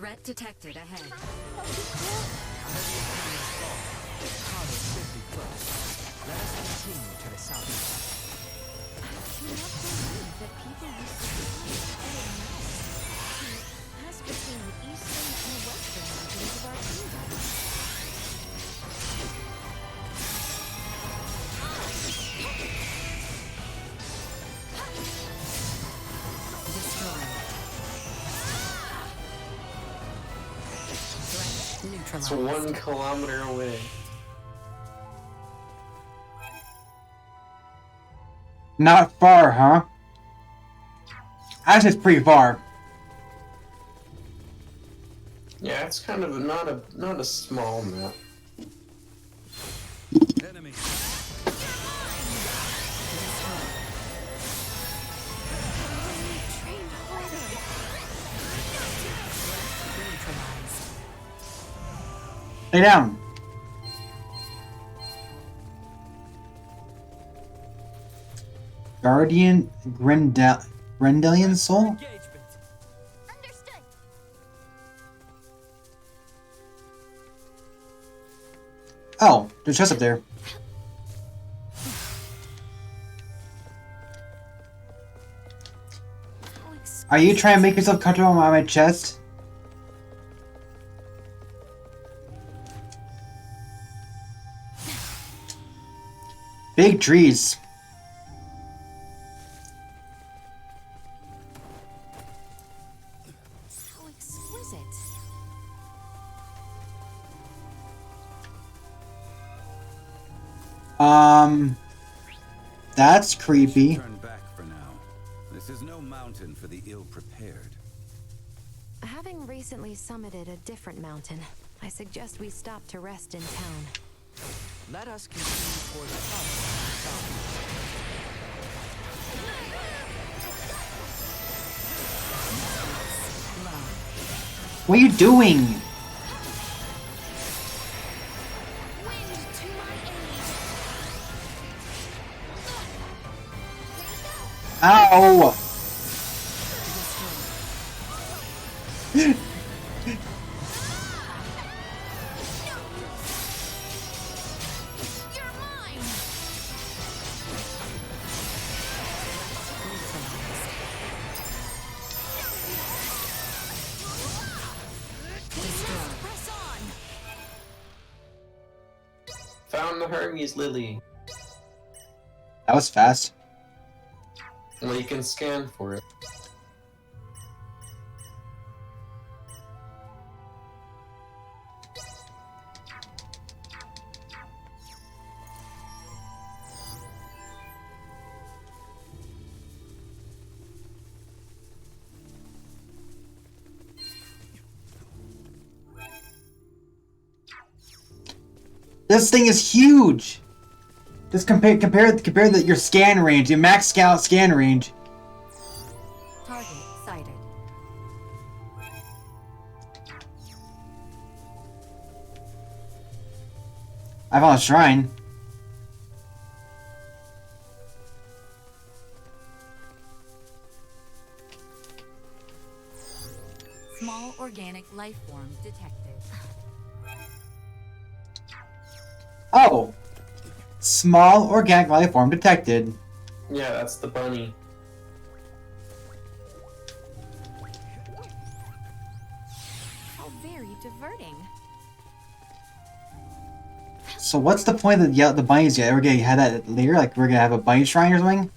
Threat detected ahead. Cotto should be close. Let us continue to the southeast. I cannot believe that people used to call it pass between the eastern and western regions of our kingdom. Neutralized. It's 1 kilometer away. Not far, huh? Actually, it's pretty far. Yeah, it's kind of not a small map. Enemy. Train harder. Neutralized. Lay down. Guardian Grendelian Soul? Engagement. Understood. Oh, there's just up there. Are you trying to make yourself comfortable on my chest? Big trees. So exquisite. That's creepy. Turn back for now. This is no mountain for the ill-prepared. Having recently summited a different mountain, I suggest we stop to rest in town. Let us continue toward the southeast. What are you doing? Wind to my aid. Ow! You're mine. Press on. Found the Hermes Lily. That was fast. Well, you can scan for it. This thing is huge. Just compare your scan range, your max scan range. Target sighted. I found a shrine. Small organic life form detected. Oh! Small organic life form detected. Yeah, that's the bunny. How very diverting. So what's the point of the bunnies yet? We're gonna have that later? Like we're gonna have a bunny shrine or something?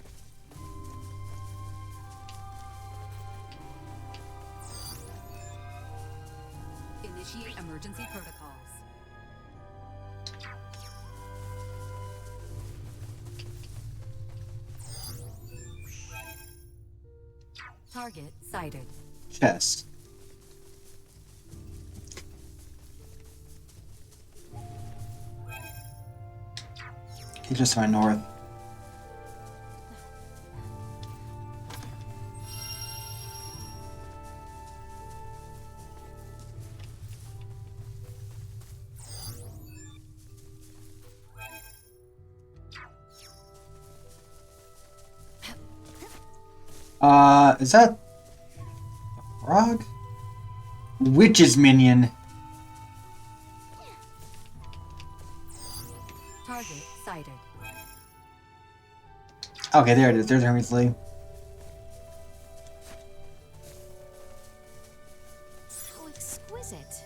Initiate emergency protocols. Target sighted. Chest. He's just to my north. Is that a frog? Witch's minion. Target sighted. Okay, there it is. There's Hermes Lee. How exquisite.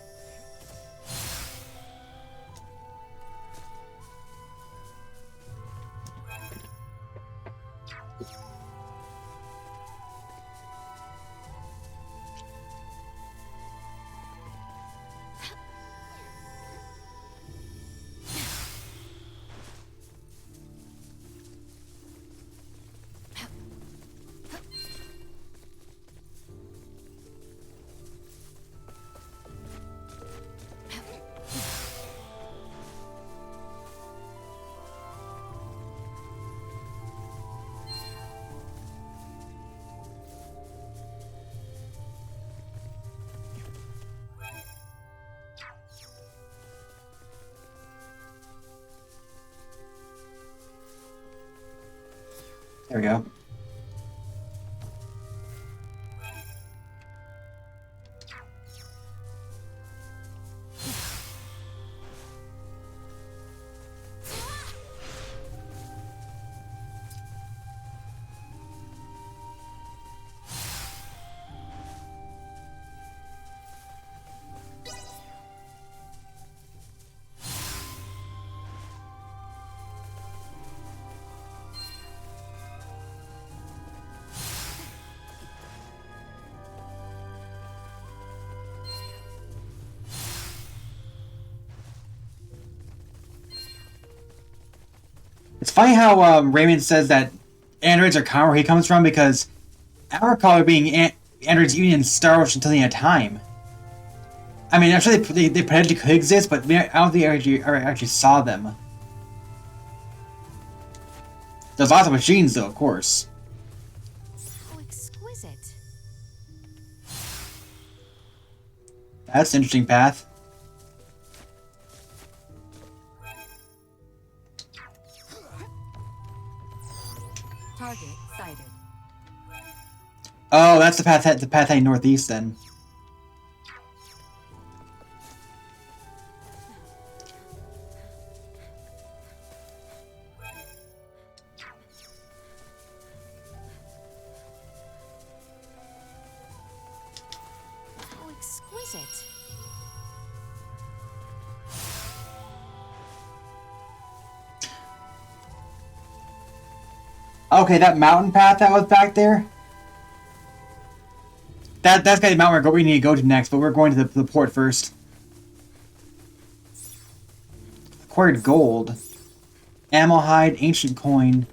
There we go. It's funny how Raymond says that androids are common where he comes from, because I recall there being androids even in Star Wars until the end of time. I mean, I'm sure they potentially could exist, but I don't think I actually saw them. There's lots of machines, though, of course. How exquisite. That's an interesting path. Target sighted. Oh, that's the path heading northeast then. How exquisite. Okay, that mountain path that was back there. That's got the mountain we need to go to next, but we're going to the port first. Acquired gold. Animal hide, ancient coin.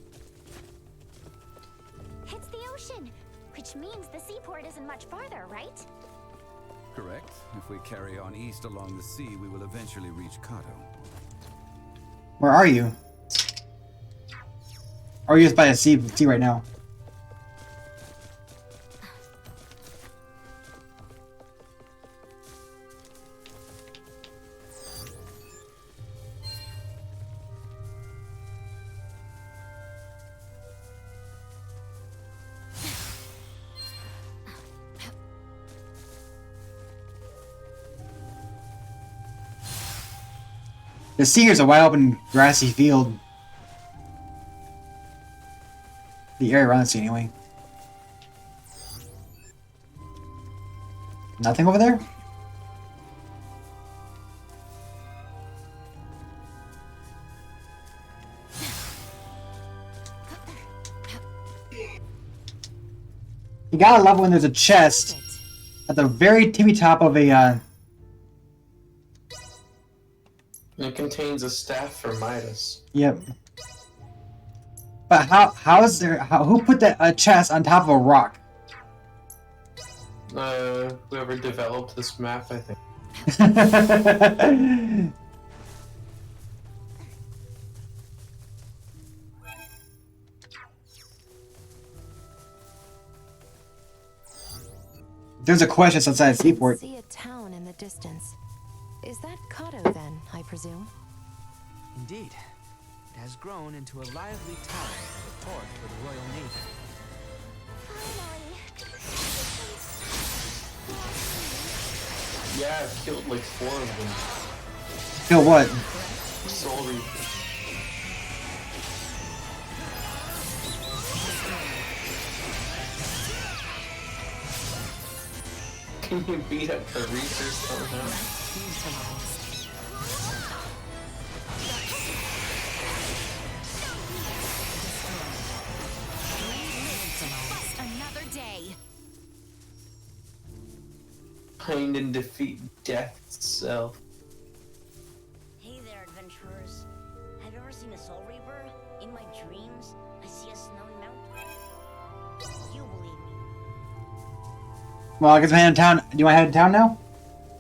It's the ocean, which means the seaport isn't much farther, right? Correct. If we carry on east along the sea, we will eventually reach Cotto. Where are you? Or are you just by the sea right now? The sea is a wide open grassy field. The area around the sea, anyway. Nothing over there? You gotta love when there's a chest at the very tippy top of a, It contains a staff for Midas. Yep. But how is there? Who put that chest on top of a rock? Whoever developed this map, I think. There's a quest outside the seaport. See a town in the distance. Is that Cotto then, I presume? Indeed. It has grown into a lively town and a port for the Royal Navy. Finally. Yeah, I've killed like 4 of them. Kill what? Soul Reapers. Can you beat up the Reapers somehow? Another day. Find and defeat death itself. Hey there, adventurers. Have you ever seen a Soul Reaper? In my dreams, I see a snowy mountain. You believe me? Well, I guess I'm heading to town. Do you want to head to town now?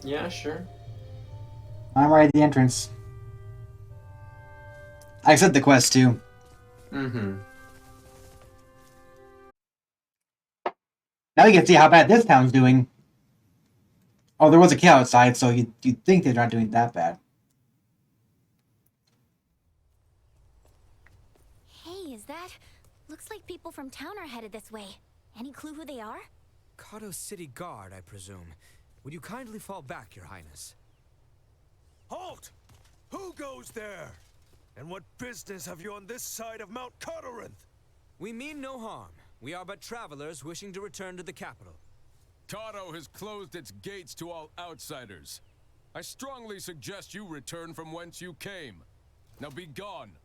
Yeah, sure. I'm right at the entrance. I accept the quest too. Mm-hmm. Now you can see how bad this town's doing. Oh, there was a kill outside, so you'd think they're not doing that bad. Hey, is that? Looks like people from town are headed this way. Any clue who they are? Cotto City Guard, I presume. Would you kindly fall back, Your Highness? Halt! Who goes there? And what business have you on this side of Mount Cotorinth? We mean no harm. We are but travelers wishing to return to the capital. Cotto has closed its gates to all outsiders. I strongly suggest you return from whence you came. Now be gone.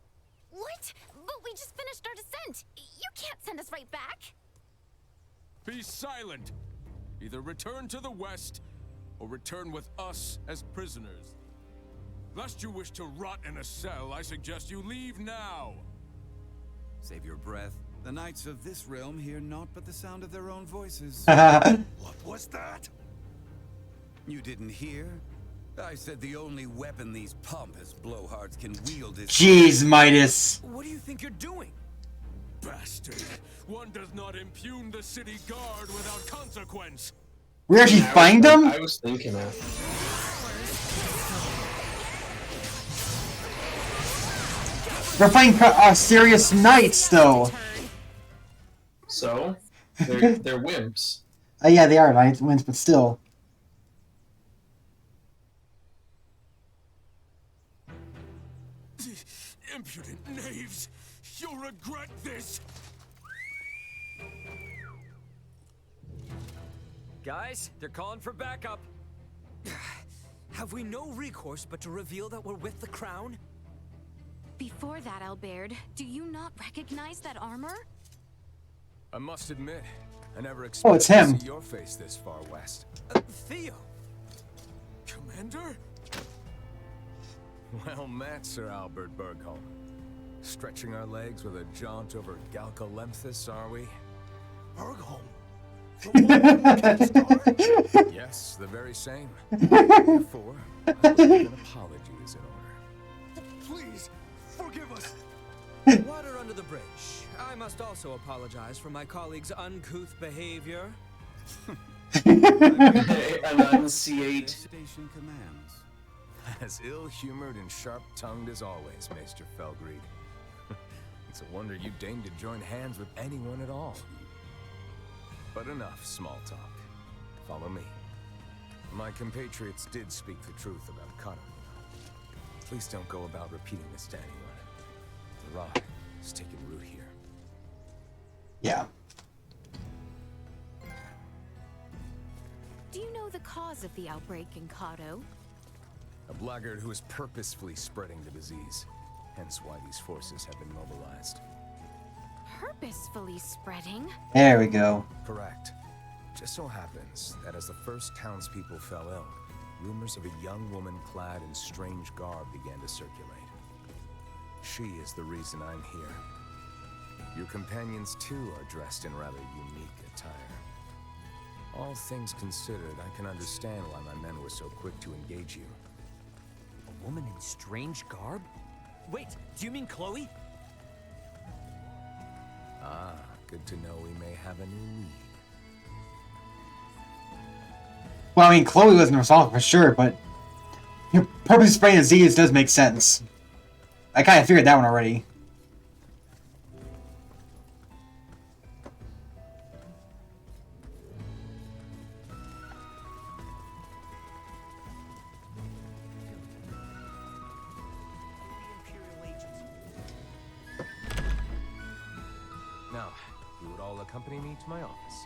What? But we just finished our descent. You can't send us right back. Be silent. Either return to the west, or return with us as prisoners. Lest you wish to rot in a cell, I suggest you leave now. Save your breath. The knights of this realm hear naught but the sound of their own voices. What was that? You didn't hear? I said the only weapon these pompous blowhards can wield is... Jeez, Midas. What do you think you're doing? Bastard. One does not impugn the city guard without consequence. We actually find them? I was thinking that. We're fighting serious knights, though. So, they're wimps. Yeah, they are knights, wins, but still. Impudent knaves! You'll regret this! Guys, they're calling for backup. Have we no recourse but to reveal that we're with the crown? Before that, Albert, do you not recognize that armor? I must admit, I never Oh, expected it's him. to see your face this far west. Theo! Commander? Well met, Sir Albert Bergholm. Stretching our legs with a jaunt over Galcolemthus, are we? Bergholm? Yes, the very same. Therefore, I believe an apology is in order. Please, forgive us. Water under the bridge. I must also apologize for my colleague's uncouth behavior. Enunciate. Station commands. As ill-humored and sharp-tongued as always, Maester Felgreed. It's a wonder you deigned to join hands with anyone at all. But enough small talk. Follow me. My compatriots did speak the truth about Cotto. Please don't go about repeating this to anyone. The rot is taking root here. Yeah. Do you know the cause of the outbreak in Cotto? A blackguard who is purposefully spreading the disease. Hence why these forces have been mobilized. Purposefully spreading? There we go. Correct. Just so happens that as the first townspeople fell ill, rumors of a young woman clad in strange garb began to circulate. She is the reason I'm here. Your companions too are dressed in rather unique attire. All things considered, I can understand why my men were so quick to engage you. A woman in strange garb? Wait, do you mean Chloe? Ah, good to know we may have a new lead. Well, I mean, Chloe wasn't responsible for sure, but your purpose spraying disease does make sense. I kind of figured that one already. will accompany me to my office.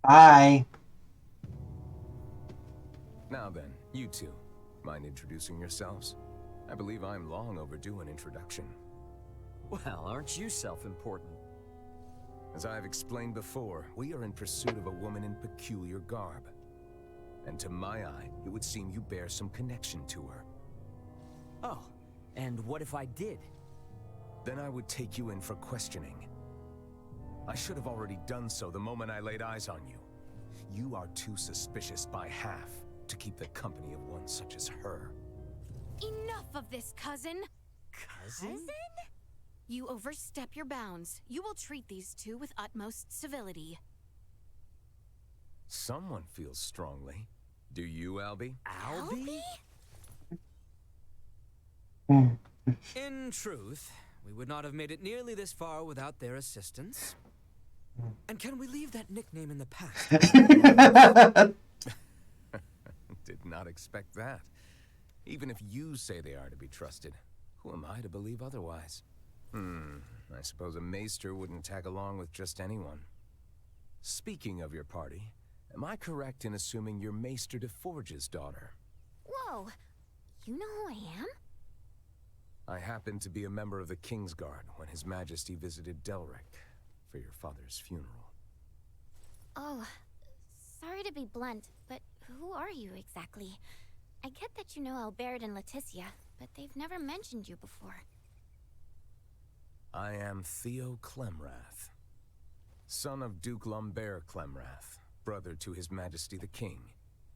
Bye. Now then, you two, mind introducing yourselves? I believe I'm long overdue an introduction. Well, aren't you self-important? As I've explained before, we are in pursuit of a woman in peculiar garb. And to my eye, it would seem you bear some connection to her. Oh, and what if I did? Then I would take you in for questioning. I should have already done so the moment I laid eyes on you. You are too suspicious by half to keep the company of one such as her. Enough of this, cousin! Cousin? You overstep your bounds. You will treat these two with utmost civility. Someone feels strongly. Do you, Albie? Albie? In truth, we would not have made it nearly this far without their assistance. And can we leave that nickname in the past? Did not expect that. Even if you say they are to be trusted, who am I to believe otherwise? I suppose a maester wouldn't tag along with just anyone. Speaking of your party, am I correct in assuming you're Maester de Forge's daughter? Whoa, you know who I am? I happened to be a member of the Kingsguard when His Majesty visited Delric for your father's funeral. Oh, sorry to be blunt, but who are you exactly? I get that you know Albert and Laeticia, but they've never mentioned you before. I am Theo Clemrath, son of Duke Lambert Clemrath, brother to His Majesty the King,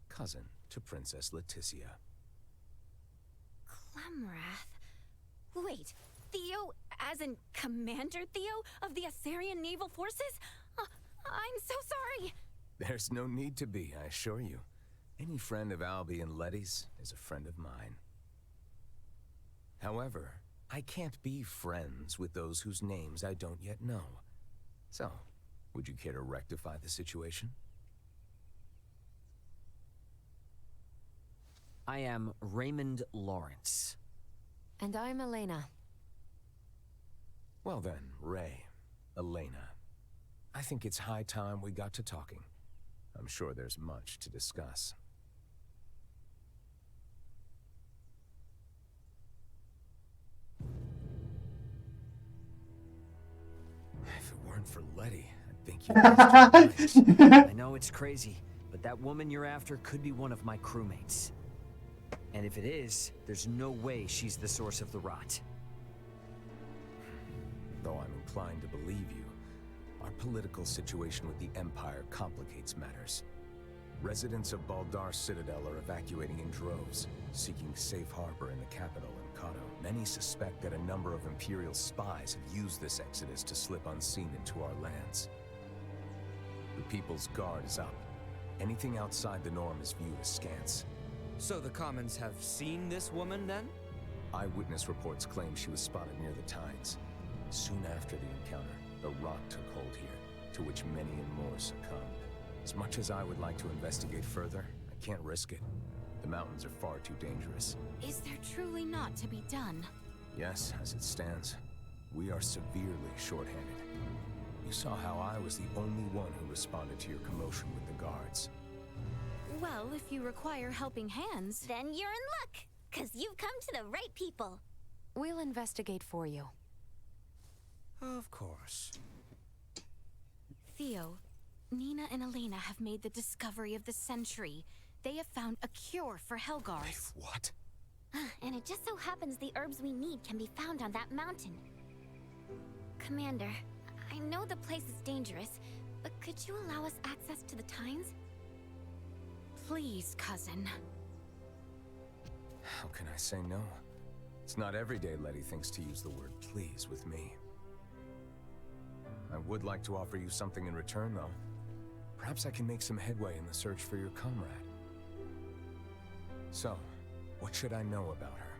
cousin to Princess Laeticia. Clemrath? Wait, Theo, as in Commander Theo of the Assyrian Naval Forces? I'm so sorry! There's no need to be, I assure you. Any friend of Albie and Letty's is a friend of mine. However, I can't be friends with those whose names I don't yet know. So, would you care to rectify the situation? I am Raymond Lawrence. And I'm Elena. Well then, Ray, Elena. I think it's high time we got to talking. I'm sure there's much to discuss. If it weren't for Letty, I'd think you I know it's crazy, but that woman you're after could be one of my crewmates. And if it is, there's no way she's the source of the rot. Though I'm inclined to believe you, our political situation with the Empire complicates matters. Residents of Baldar's Citadel are evacuating in droves, seeking safe harbor in the capital in Cotto. Many suspect that a number of Imperial spies have used this exodus to slip unseen into our lands. The People's Guard is up. Anything outside the norm is viewed askance. So the Commons have seen this woman, then? Eyewitness reports claim she was spotted near the Tides. Soon after the encounter, the rot took hold here, to which many and more succumbed. As much as I would like to investigate further, I can't risk it. The mountains are far too dangerous. Is there truly not to be done? Yes, as it stands, we are severely short-handed. You saw how I was the only one who responded to your commotion with the guards. Well, if you require helping hands... Then you're in luck, 'cause you've come to the right people. We'll investigate for you. Of course. Theo, Nina and Elena have made the discovery of the century. They have found a cure for Helgars. What? And it just so happens the herbs we need can be found on that mountain. Commander, I know the place is dangerous, but could you allow us access to the Times? Please, cousin. How can I say no? It's not every day Letty thinks to use the word please with me. I would like to offer you something in return, though. Perhaps I can make some headway in the search for your comrade. So, what should I know about her?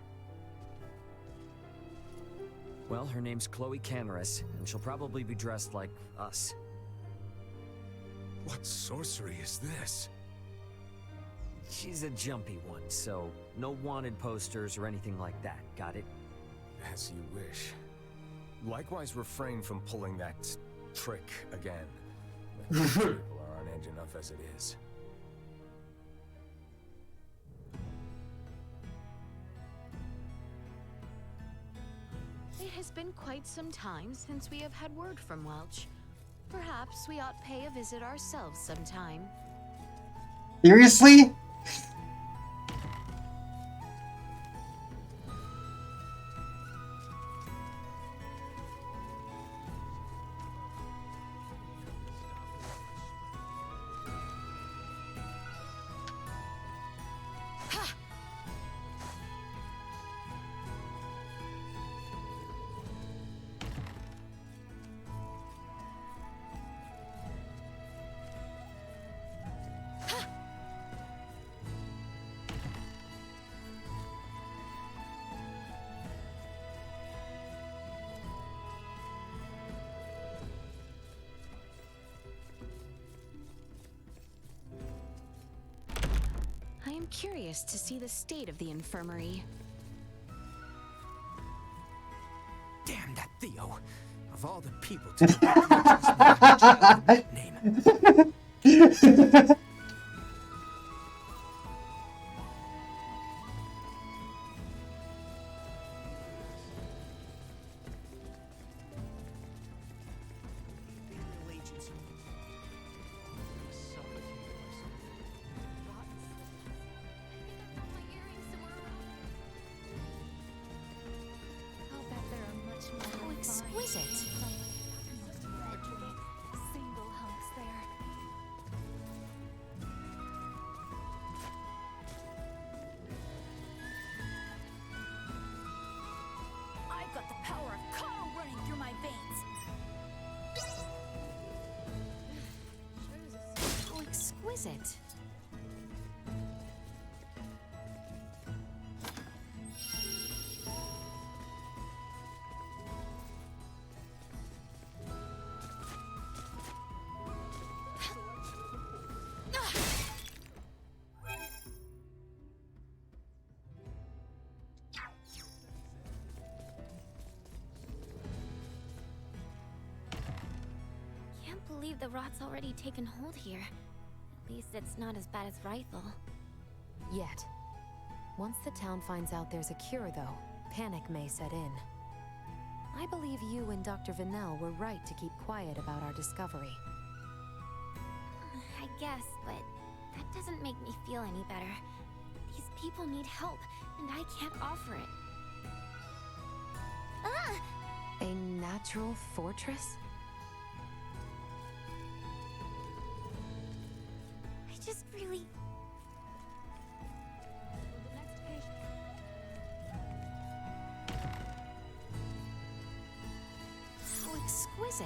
Well, her name's Chloe Canaris, and she'll probably be dressed like us. What sorcery is this? She's a jumpy one, so no wanted posters or anything like that, got it? As you wish. Likewise, refrain from pulling that trick again. People are on edge enough as it is. It has been quite some time since we have had word from Welch. Perhaps we ought pay a visit ourselves sometime. Seriously? I am curious to see the state of the infirmary. Damn that Theo! Of all the people to name. I'll bet there are much more. How exquisite. Single hunks there. I've got the power of Cotto running through my veins. How exquisite. Can't believe the rot's already taken hold here. At least it's not as bad as Rifle. Yet. Once the town finds out there's a cure, though, panic may set in. I believe you and Dr. Vanel were right to keep quiet about our discovery. I guess, but that doesn't make me feel any better. These people need help, and I can't offer it. Ah! A natural fortress? I just really... How exquisite.